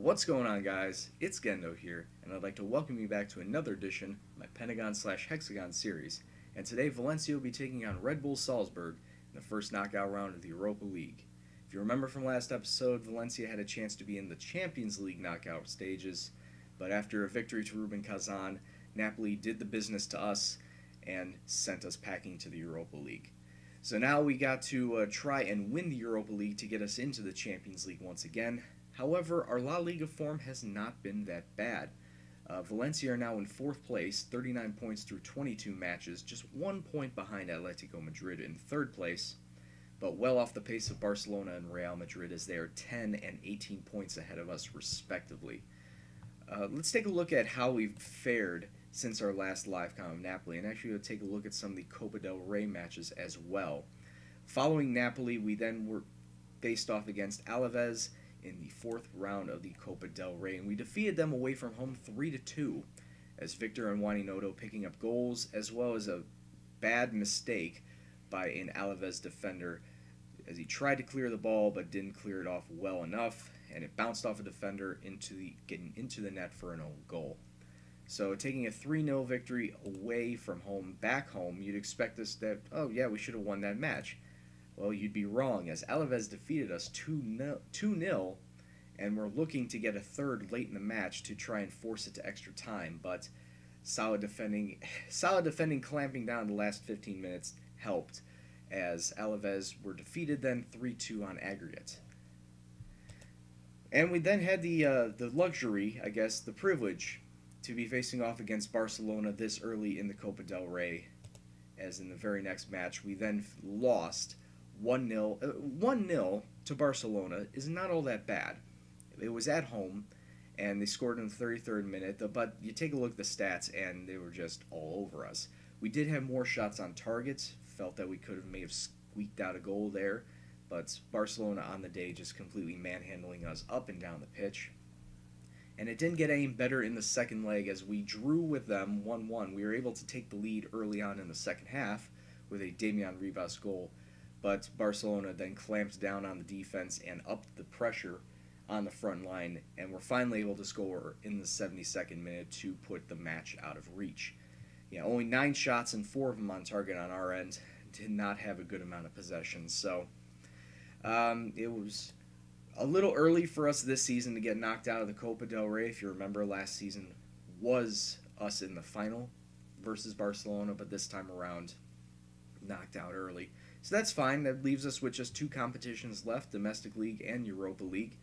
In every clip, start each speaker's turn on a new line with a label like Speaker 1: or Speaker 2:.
Speaker 1: What's going on, guys? It's Gendo here, and I'd like to welcome you back to another edition of my Pentagon slash Hexagon series. And today, Valencia will be taking on Red Bull Salzburg in the first knockout round of the Europa League. If you remember from last episode, Valencia had a chance to be in the Champions League knockout stages, but after a victory to Rubin Kazan, Napoli did the business to us and sent us packing to the Europa League. So now we got to try and win the Europa League to get us into the Champions League once again. However, our La Liga form has not been that bad. Valencia are now in 4th place, 39 points through 22 matches, just 1 point behind Atletico Madrid in 3rd place, but well off the pace of Barcelona and Real Madrid as they are 10 and 18 points ahead of us respectively. Let's take a look at how we've fared since our last live com of Napoli, and actually we'll take a look at some of the Copa del Rey matches as well. Following Napoli, we then were faced off against Alaves in the 4th round of the Copa del Rey, and we defeated them away from home 3-2, as Victor and Waninoto picking up goals, as well as a bad mistake by an Alaves defender as he tried to clear the ball but didn't clear it off well enough, and it bounced off a defender getting into the net for an own goal. So taking a 3-0 victory away from home, back home, you'd expect us that, oh yeah, we should have won that match. Well, you'd be wrong, as Alaves defeated us 2-0, and we're looking to get a third late in the match to try and force it to extra time, but solid defending clamping down the last 15 minutes helped, as Alaves were defeated then 3-2 on aggregate. And we then had the luxury, I guess, the privilege, to be facing off against Barcelona this early in the Copa del Rey, as in the very next match we then lost 1-0. 1-0 to Barcelona is not all that bad. It was at home, and they scored in the 33rd minute, but you take a look at the stats, and they were just all over us. We did have more shots on target, felt that we may have squeaked out a goal there, but Barcelona on the day just completely manhandling us up and down the pitch. And it didn't get any better in the second leg as we drew with them 1-1. We were able to take the lead early on in the second half with a Damian Rivas goal, but Barcelona then clamped down on the defense and upped the pressure on the front line, and were finally able to score in the 72nd minute to put the match out of reach. Yeah, only 9 shots and 4 of them on target on our end. Did not have a good amount of possession, so it was a little early for us this season to get knocked out of the Copa del Rey. If you remember, last season was us in the final versus Barcelona, but this time around knocked out early. So that's fine. That leaves us with just 2 competitions left, Domestic League and Europa League.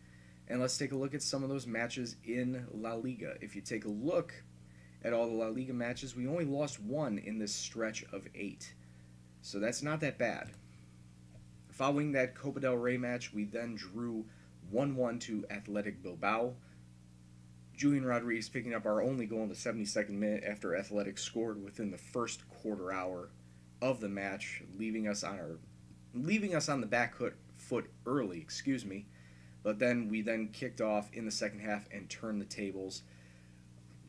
Speaker 1: And let's take a look at some of those matches in La Liga. If you take a look at all the La Liga matches, we only lost 1 in this stretch of 8. So that's not that bad. Following that Copa del Rey match, we then drew 1-1 to Athletic Bilbao. Julian Rodriguez picking up our only goal in the 72nd minute after Athletic scored within the first quarter hour of the match, leaving us on the back foot early, But then we kicked off in the second half and turned the tables.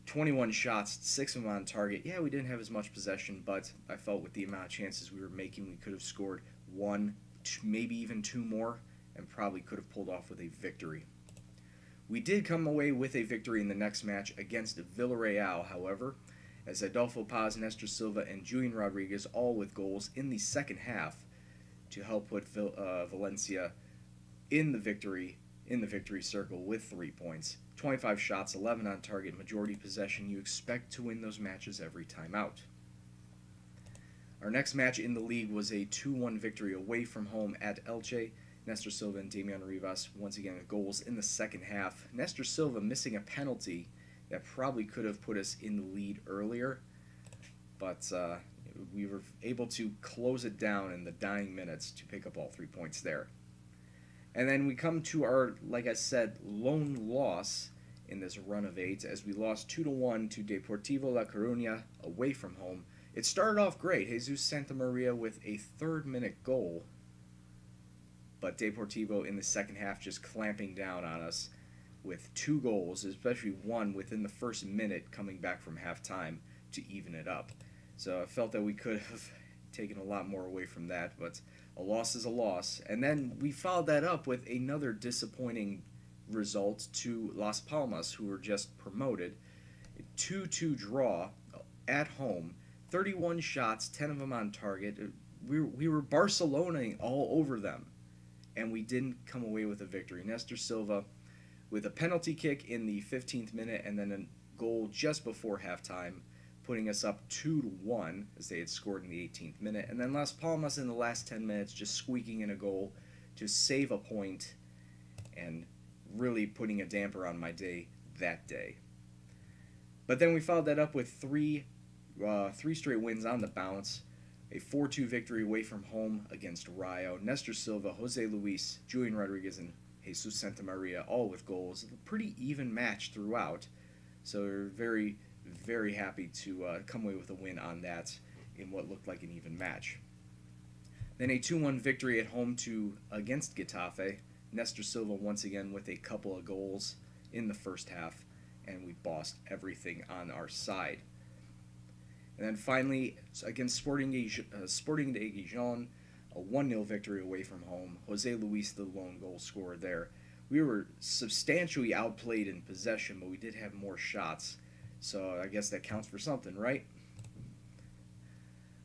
Speaker 1: 21 shots, 6 of them on target. Yeah, we didn't have as much possession, but I felt with the amount of chances we were making, we could have scored 1, maybe even 2 more, and probably could have pulled off with a victory. We did come away with a victory in the next match against Villarreal, however, as Adolfo Paz, Nestor Silva, and Julian Rodriguez all with goals in the second half to help put Valencia in the victory circle with 3 points. 25 shots, 11 on target, majority possession. You expect to win those matches every time out. Our next match in the league was a 2-1 victory away from home at Elche. Nestor Silva and Damian Rivas once again with goals in the second half. Nestor Silva missing a penalty that probably could have put us in the lead earlier, but we were able to close it down in the dying minutes to pick up all 3 points there. And then we come to our, like I said, lone loss in this run of 8, as we lost 2-1 to Deportivo La Coruña away from home. It started off great, Jesus Santamaria with a 3rd-minute goal, but Deportivo in the second half just clamping down on us with 2 goals, especially one within the first minute coming back from halftime to even it up. So I felt that we could have taken a lot more away from that, but a loss is a loss. And then we followed that up with another disappointing result to Las Palmas, who were just promoted. A 2-2 draw at home, 31 shots, 10 of them on target. We were Barcelonaing all over them, and we didn't come away with a victory. Nestor Silva with a penalty kick in the 15th minute and then a goal just before halftime, putting us up 2-1 as they had scored in the 18th minute. And then Las Palmas in the last 10 minutes just squeaking in a goal to save a point and really putting a damper on my day that day. But then we followed that up with three straight wins on the bounce. A 4-2 victory away from home against Rayo. Nestor Silva, Jose Luis, Julian Rodriguez, and Jesus Santamaria, all with goals. A pretty even match throughout. So we're very, very happy to come away with a win on that in what looked like an even match. Then a 2-1 victory at home against Getafe. Nestor Silva once again with a couple of goals in the first half, and we bossed everything on our side. And then finally, against Sporting de Gijón, a 1-0 victory away from home. Jose Luis, the lone goal scorer there. We were substantially outplayed in possession, but we did have more shots. So I guess that counts for something, right?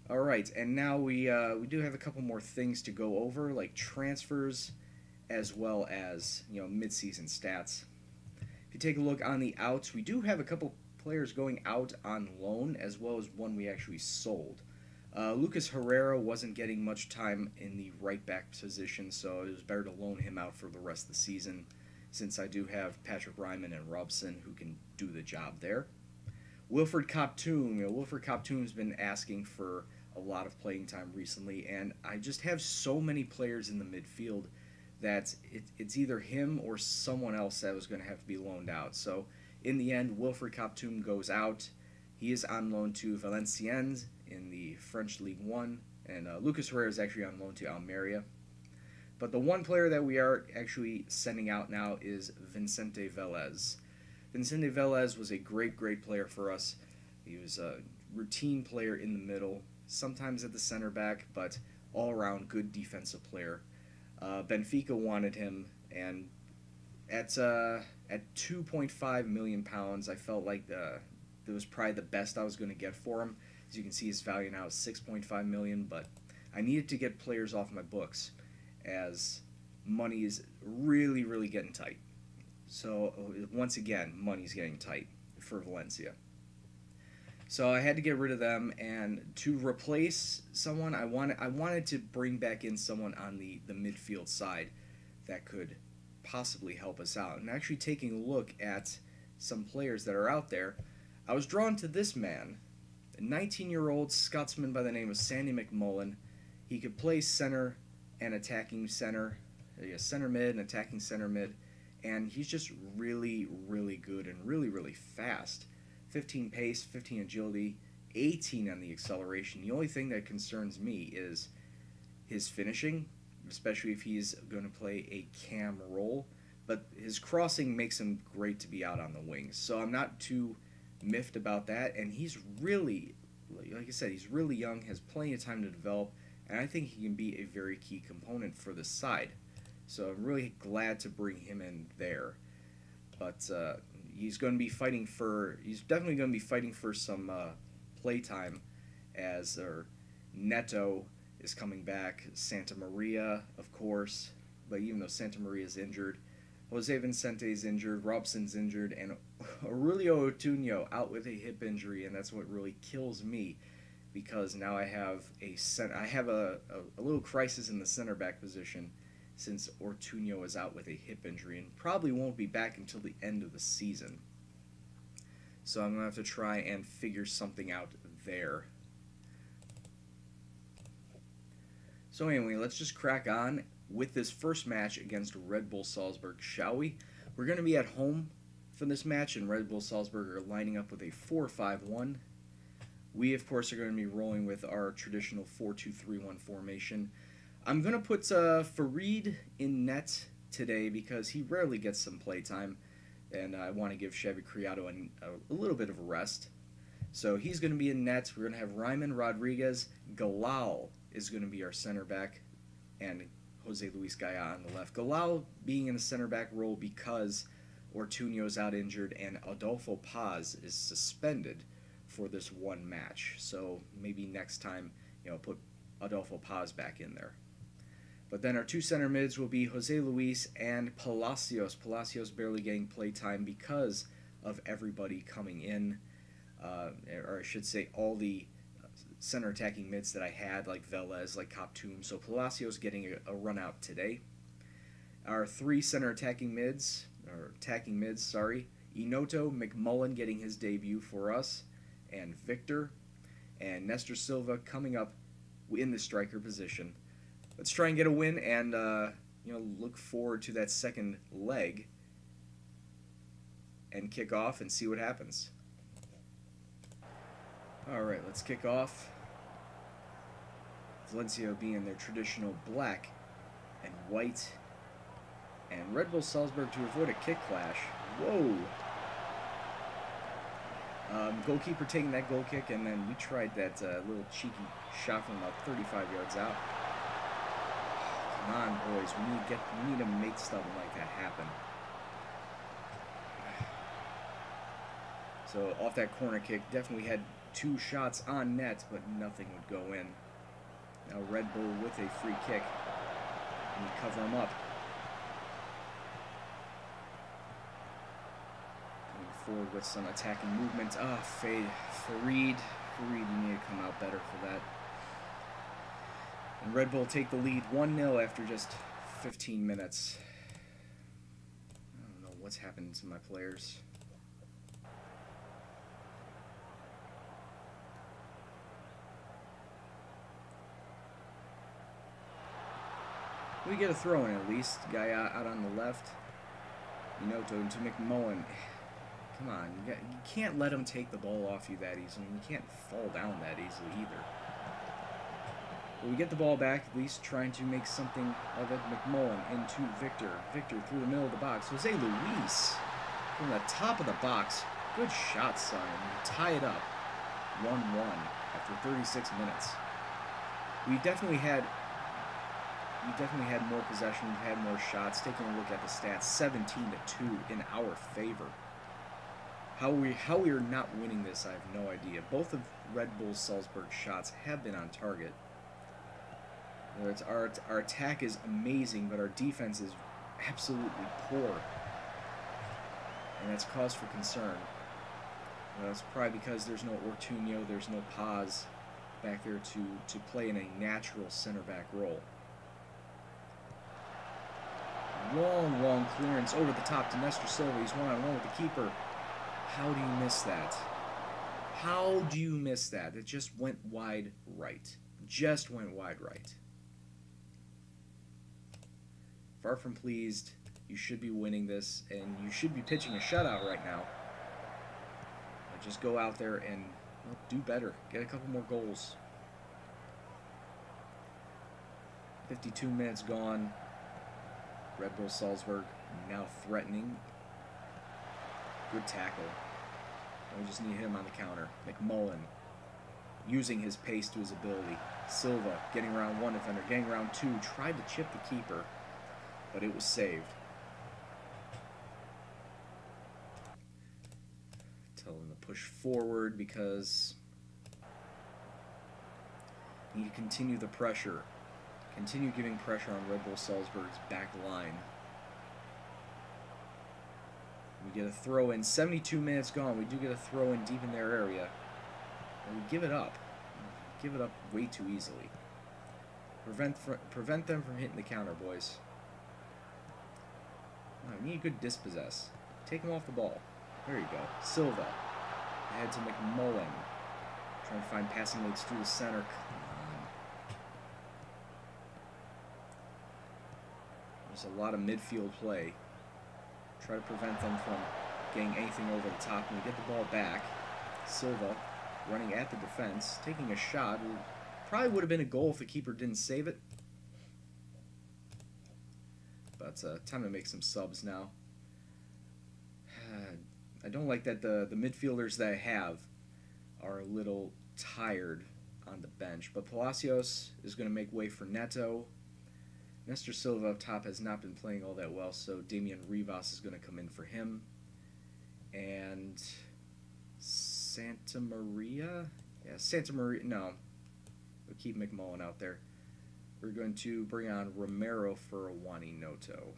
Speaker 1: All right, and now we do have a couple more things to go over, like transfers, as well as mid-season stats. If you take a look on the outs, we do have a couple players going out on loan, as well as one we actually sold. Lucas Herrera wasn't getting much time in the right back position, so it was better to loan him out for the rest of the season, since I do have Patrick Ryman and Robson who can do the job there. Wilfred Koptoum. Wilfred Koptoum's been asking for a lot of playing time recently, and I just have so many players in the midfield that it's either him or someone else that was going to have to be loaned out. So in the end, Wilfred Koptoum goes out. He is on loan to Valenciennes in the French League One, and Lucas Herrera is actually on loan to Almeria. But the one player that we are actually sending out now is Vicente Velez. Vicente Velez was a great player for us. He was a routine player in the middle, sometimes at the center back, but all-around good defensive player. Benfica wanted him, and at 2.5 million pounds, I felt like that was probably the best I was going to get for him. As you can see, his value now is 6.5 million, but I needed to get players off my books as money is really getting tight. So once again, money's getting tight for Valencia. So I had to get rid of them, and to replace someone, I wanted to bring back in someone on the midfield side that could possibly help us out. And actually taking a look at some players that are out there, I was drawn to this man, a 19-year-old Scotsman by the name of Sandy McMullen. He could play center and attacking center, center mid and attacking center mid, and he's just really good and really fast. 15 pace, 15 agility, 18 on the acceleration. The only thing that concerns me is his finishing, especially if he's going to play a cam role. But his crossing makes him great to be out on the wings. So I'm not too miffed about that. And he's really, like I said, he's really young, has plenty of time to develop, and I think he can be a very key component for the side. So I'm really glad to bring him in there. But he's going to be fighting for. He's definitely going to be fighting for some play time, as Neto is coming back. Santa Maria, of course, but even though Santa Maria is injured, Jose Vicente is injured, Robson's injured, and Aurelio Otunio out with a hip injury, and that's what really kills me, because now I have a little crisis in the center back position, since Ortuño is out with a hip injury and probably won't be back until the end of the season. So I'm going to have to try and figure something out there. So anyway, let's just crack on with this first match against Red Bull Salzburg, shall we? We're going to be at home for this match, and Red Bull Salzburg are lining up with a 4-5-1. We, of course, are going to be rolling with our traditional 4-2-3-1 formation. I'm going to put Farid in net today because he rarely gets some play time, and I want to give Chevy Criado a little bit of a rest. So he's going to be in net. We're going to have Ryman Rodriguez. Galal is going to be our center back, and Jose Luis Gaya on the left. Galao being in the center back role because Ortuño's out injured and Adolfo Paz is suspended for this one match. So maybe next time, put Adolfo Paz back in there. But then our two center mids will be Jose Luis and Palacios. Palacios barely getting play time because of everybody coming in, or I should say all the center attacking mids that I had, like Velez, like Koptum. So Palacios getting a run out today. Our three center attacking mids, Inoto, McMullen getting his debut for us, and Victor, and Nestor Silva coming up in the striker position. Let's try and get a win and look forward to that second leg and kick off and see what happens. Alright, let's kick off. Valencia being their traditional black and white. And Red Bull Salzburg to avoid a kick clash. Whoa! Goalkeeper taking that goal kick, and then we tried that little cheeky shot from about 35 yards out. Come on, boys. We need to make something like that happen. So off that corner kick, definitely had two shots on net, but nothing would go in. Now Red Bull with a free kick, and we cover him up. Coming forward with some attacking movement. Farid, you need to come out better for that. And Red Bull take the lead 1-0 after just 15 minutes. I don't know what's happened to my players. We get a throw in at least. Guy out on the left. Inoto to McMullen. Come on, you can't let him take the ball off you that easily. You can't fall down that easily either. But we get the ball back, at least trying to make something of it. McMullen into Victor. Victor through the middle of the box. Jose Luis from the top of the box. Good shot, son. We tie it up 1-1 after 36 minutes. We definitely had more possession, we've had more shots. Taking a look at the stats, 17-2 in our favor. How we are not winning this, I have no idea. Both of Red Bull Salzburg's shots have been on target. Our attack is amazing, but our defense is absolutely poor. And that's cause for concern. That's probably because there's no Ortuño, there's no Paz back there to play in a natural center back role. Long clearance over the top to Nestor Silva. He's one-on-one with the keeper. How do you miss that? How do you miss that? It just went wide right. Just went wide right. Far from pleased. You should be winning this, and you should be pitching a shutout right now. Just go out there and do better. Get a couple more goals. 52 minutes gone. Red Bull Salzburg now threatening. Good tackle. We just need to hit him on the counter. McMullen using his pace to his ability. Silva getting around one defender, getting around two. Tried to chip the keeper, but it was saved. Tell him to push forward because we need to continue the pressure. Continue giving pressure on Red Bull Salzburg's back line. We get a throw in. 72 minutes gone. We do get a throw in deep in their area. And we give it up. Give it up way too easily. Prevent them from hitting the counter, boys. We need a good dispossess. Take them off the ball. There you go. Silva. Ahead to McMullen. Trying to find passing lanes through the center. There's a lot of midfield play. Try to prevent them from getting anything over the top. When we get the ball back, Silva running at the defense, taking a shot. Probably would have been a goal if the keeper didn't save it. But time to make some subs now. I don't like that the midfielders that I have are a little tired on the bench. But Palacios is going to make way for Neto. Nestor Silva up top has not been playing all that well, so Damian Rivas is going to come in for him. And Santa Maria? Yeah, Santa Maria. No. We'll keep McMullen out there. We're going to bring on Romero for Wani Noto.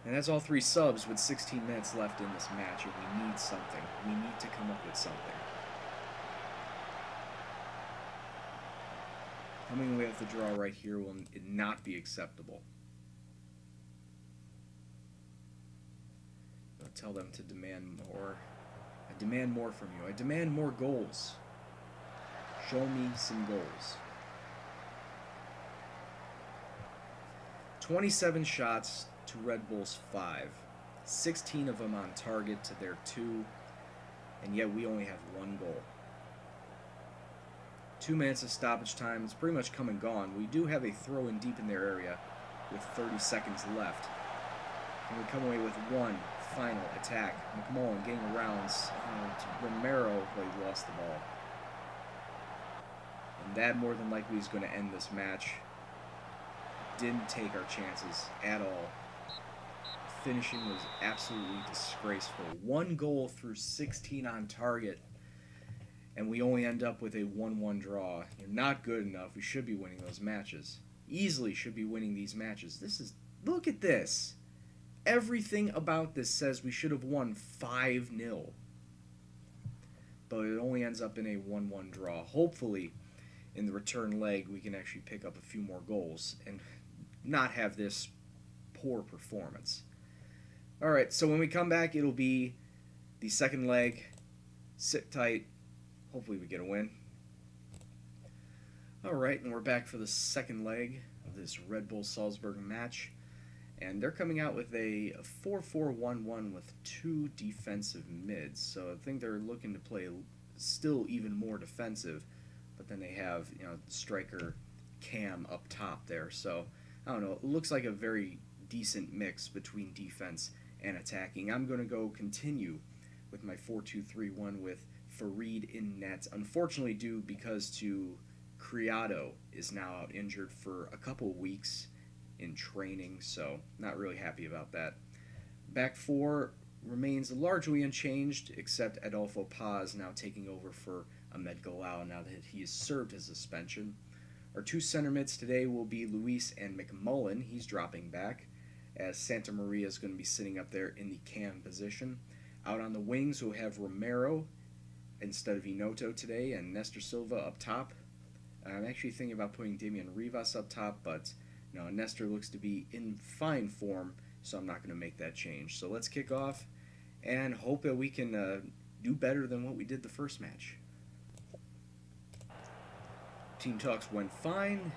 Speaker 1: And that's all three subs with 16 minutes left in this match, and we need something. We need to come up with something. Coming away with the draw right here will not be acceptable. I'll tell them to demand more. I demand more from you. I demand more goals. Show me some goals. 27 shots to Red Bull's 5. 16 of them on target to their 2. And yet we only have 1 goal. 2 minutes of stoppage time. It's pretty much come and gone. We do have a throw-in deep in their area with 30 seconds left. And we come away with 1 final attack. McMullen getting around to Romero, but he lost the ball. And that more than likely is going to end this match. Didn't take our chances at all. Finishing was absolutely disgraceful. 1 goal through 16 on target. And we only end up with a 1-1 draw. You're not good enough. We should be winning those matches. Easily should be winning these matches. Look at this. Everything about this says we should have won 5-0. But it only ends up in a 1-1 draw. Hopefully, in the return leg, we can actually pick up a few more goals and not have this poor performance. Alright, so when we come back, it'll be the second leg. Sit tight. Hopefully we get a win. Alright, and we're back for the second leg of this Red Bull Salzburg match. And they're coming out with a 4-4-1-1 with 2 defensive mids. So I think they're looking to play still even more defensive. But then they have, striker Cam up top there. So, I don't know. It looks like a very decent mix between defense and attacking. I'm going to continue with my 4-2-3-1 with Farid in net. Unfortunately, due because Criado is now out injured for a couple weeks in training, so not really happy about that. Back 4 remains largely unchanged, except Adolfo Paz now taking over for Ahmed Galau now that he has served his suspension. Our 2 center mids today will be Luis and McMullen. He's dropping back, as Santa Maria is going to be sitting up there in the cam position. Out on the wings, we'll have Romero instead of Inoto today, and Nestor Silva up top. I'm actually thinking about putting Damian Rivas up top, but no, Nestor looks to be in fine form, so I'm not going to make that change. So let's kick off and hope that we can do better than what we did the first match. Team talks went fine.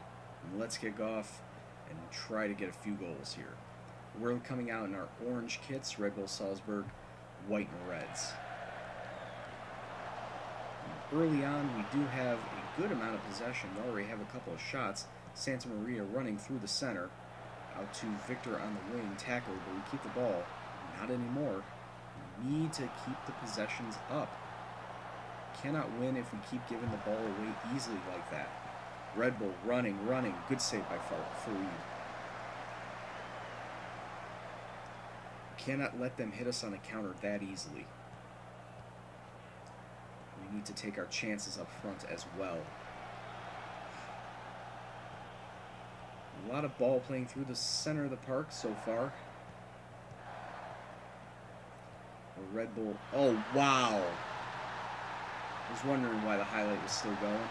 Speaker 1: Let's kick off and try to get a few goals here. We're coming out in our orange kits, Red Bull Salzburg, white and reds. Early on, we do have a good amount of possession. We already have a couple of shots. Santa Maria running through the center. Out to Victor on the wing, tackled, but we keep the ball. Not anymore. We need to keep the possessions up. Cannot win if we keep giving the ball away easily like that. Red Bull running. Good save by Farid. Cannot let them hit us on a counter that easily. We need to take our chances up front as well. A lot of ball playing through the center of the park so far. Red Bull. Oh, wow. I was wondering why the highlight was still going.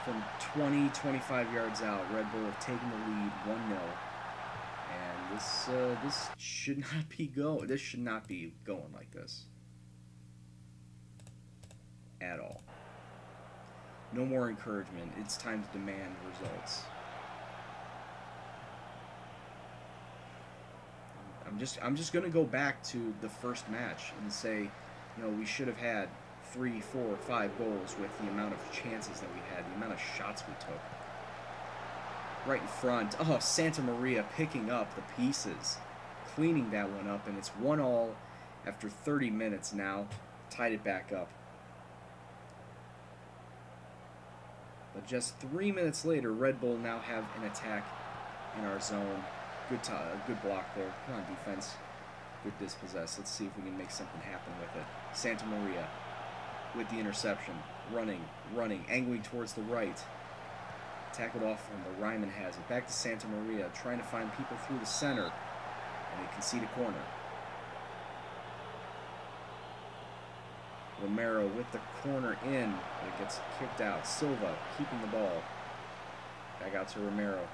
Speaker 1: From 20-25 yards out, Red Bull have taken the lead 1-0. And this should not be going like this. At all. No more encouragement. It's time to demand results. I'm just going to go back to the first match and say, we should have had 3, 4, 5 goals with the amount of chances that we had, the amount of shots we took. Right in front. Oh, Santa Maria picking up the pieces, cleaning that one up, and it's 1-1 after 30 minutes now. Tied it back up. But just 3 minutes later, Red Bull now have an attack in our zone. Good block there. Come on, defense. Good dispossess. Let's see if we can make something happen with it. Santa Maria with the interception. Running, angling towards the right. Tackled off from the Ryman has it. Back to Santa Maria, trying to find people through the center. And they concede a corner. Romero with the corner in, but it gets kicked out. Silva keeping the ball. Back out to Romero.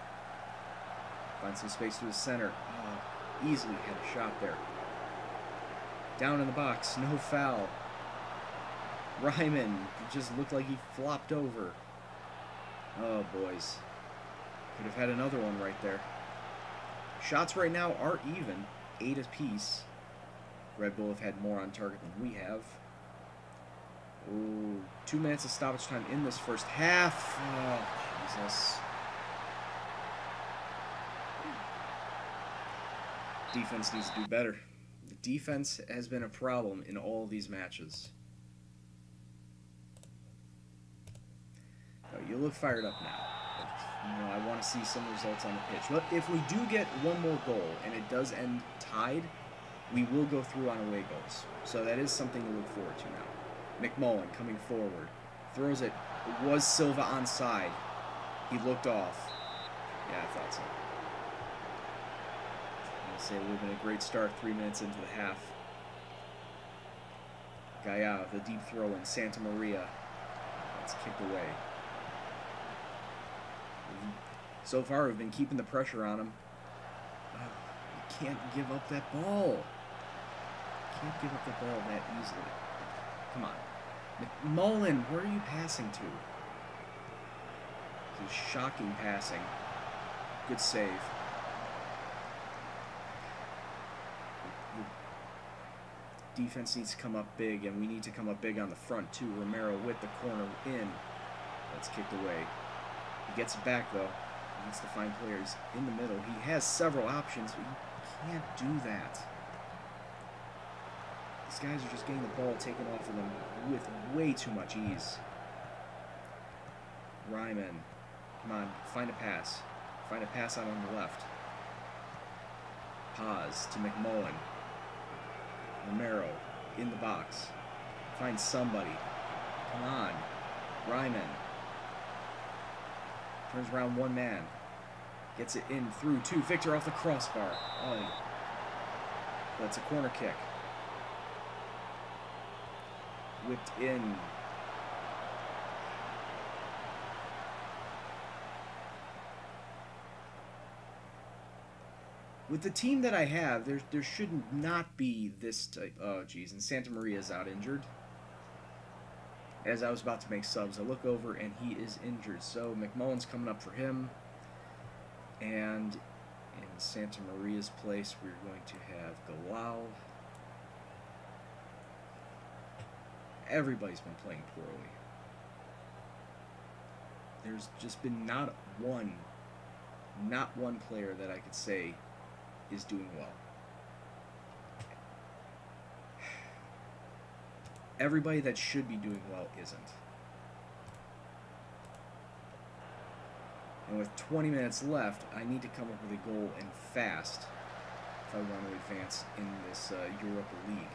Speaker 1: Finds some space through the center. Oh, easily had a shot there. Down in the box, no foul. Ryman just looked like he flopped over. Oh, boys. Could have had another one right there. Shots right now are even. 8 apiece. Red Bull have had more on target than we have. Ooh, 2 minutes of stoppage time in this first half. Oh, Jesus. Defense needs to do better. The defense has been a problem in all of these matches. Oh, you look fired up now. But, I want to see some results on the pitch. But if we do get one more goal and it does end tied, we will go through on away goals. So that is something to look forward to now. McMullen coming forward. Throws it. It was Silva onside. He looked off. Yeah, I thought so. I'll say it would have been a great start 3 minutes into the half. Gaia, the deep throw in Santa Maria. That's kicked away. So far, we've been keeping the pressure on him. Oh, you can't give up that ball. You can't give up the ball that easily. Come on. McMullen, where are you passing to? This is shocking passing. Good save. The defense needs to come up big, and we need to come up big on the front, too. Romero with the corner in. That's kicked away. He gets it back, though. He needs to find players in the middle. He has several options, but you can't do that. These guys are just getting the ball taken off of them with way too much ease. Ryman. Come on, find a pass. Find a pass out on the left. Paz to McMullen. Romero in the box. Find somebody. Come on. Ryman. Turns around one man. Gets it in through two. Victor off the crossbar. Oh. That's a corner kick. Whipped in. With the team that I have, there should not be this type. Oh, geez. And Santa Maria is out injured. As I was about to make subs, I look over and he is injured. So McMullen's coming up for him. And in Santa Maria's place, we're going to have Galal. Everybody's been playing poorly. There's just been not one player that I could say is doing well. Everybody that should be doing well isn't. And with 20 minutes left, I need to come up with a goal and fast if I want to advance in this Europa League.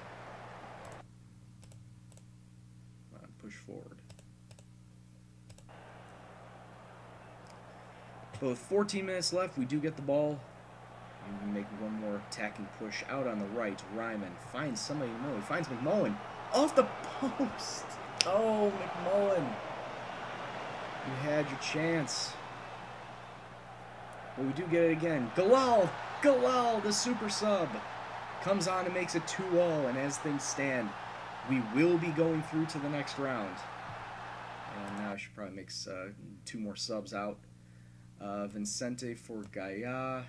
Speaker 1: Come on, push forward. But with 14 minutes left, we do get the ball. We can make one more attacking push out on the right. Ryman finds somebody to know. He finds McMullen. Off the post! Oh, McMullen. You had your chance. But we do get it again. Galal! Galal, the super sub! Comes on and makes it 2-2. And as things stand, we will be going through to the next round. And now I should probably make 2 more subs out. Vincente for Gaia.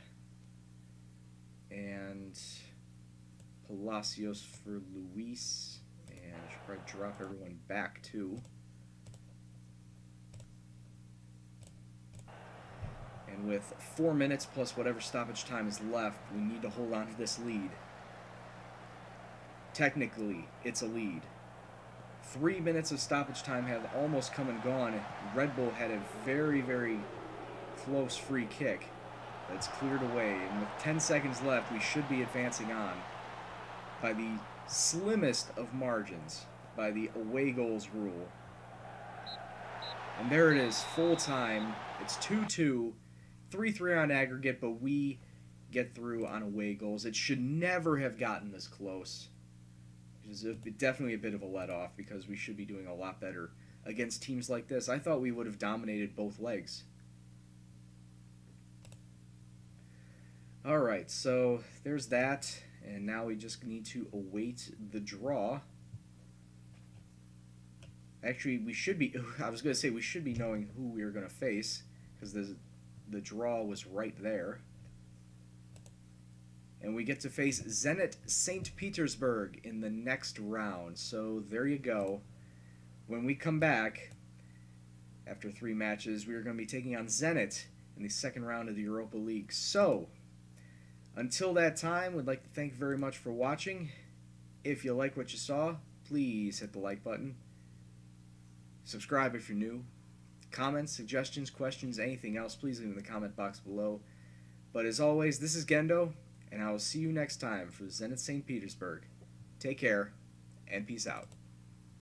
Speaker 1: And Palacios for Luis. And I should probably drop everyone back, too. And with 4 minutes plus whatever stoppage time is left, we need to hold on to this lead. Technically, it's a lead. 3 minutes of stoppage time have almost come and gone. Red Bull had a very, very close free kick that's cleared away. And with 10 seconds left, we should be advancing on by the slimmest of margins, by the away goals rule. And there it is, full time. It's 2-2, 3-3 on aggregate, but we get through on away goals. It should never have gotten this close. It is definitely a bit of a let-off because we should be doing a lot better against teams like this. I thought we would have dominated both legs. Alright, so there's that, and now we just need to await the draw. Actually, we should be, I was going to say we should be knowing who we are going to face, because the draw was right there. And we get to face Zenit St. Petersburg in the next round. So there you go. When we come back, after 3 matches, we are going to be taking on Zenit in the second round of the Europa League. So, until that time, we'd like to thank you very much for watching. If you like what you saw, please hit the like button. Subscribe if you're new. Comments, suggestions, questions, anything else, please leave in the comment box below. But as always, this is Gendo, and I will see you next time for Zenit St. Petersburg. Take care, and peace out.